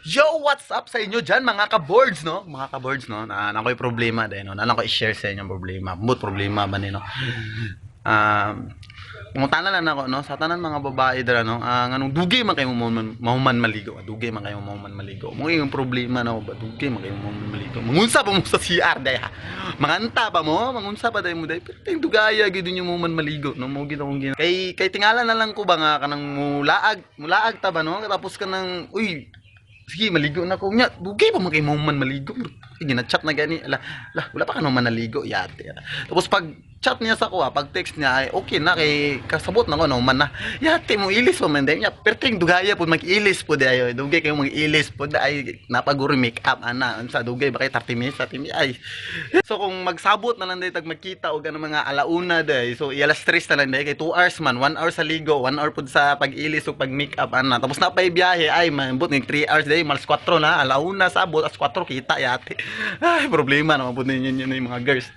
Yo, what's up sa inyo dyan mga ka-boards, no? Mga ka-boards, no? Na ko'y problema din, no? Na ko i-share sa inyo problema. But problema ba ni, no? Pangutana lang ako, no? Sa tanan mga babae dira, no? Nganong dugay man kayo mahuman maligo. Dugay man kayo mahuman maligo. Mo yung problema na ba dugay man kayo mahuman maligo. Mangunsa pa mo sa CR day ha. Manganta pa mo, mangunsa pa day mo day. Pero ting dugaya gid niyo mahuman maligo, no? Mo gid akong kay tingala na lang ko ba nga kanang mulaag ta ba, no? Tapos kanang uy, sige, maligo na ko. Nya, dugay pa man kay mahuman maligo. Gina-chat na gani. Wala pa ka naman naligo. Yate. Tapos pag chat niya sa kuha, pag text niya, ay okay na, kay kasabot na ko, no, man na. Yate mo, ilis mo man din. Perting dugaya po, mag-ilis po dayo. Dugay kayo mag-ilis po ay napaguro make up, ana. Sa dugay, bakit 30 minutes, 30 minutes, ay. So, kung magsabot na lang dayo, tag magkita, o ganun mga alauna dayo. So, ialas 3 na lang dayo, kay 2 hours man, 1 hour sa ligo, 1 hour po sa pag-ilis, o pag-make up, ana. Tapos na pa biyahe, ay, mabot ng 3 hours dayo, malas 4 na, alauna, sabot, as 4, kita, yate. Ay, problema naman po ninyo yun yung mga girls.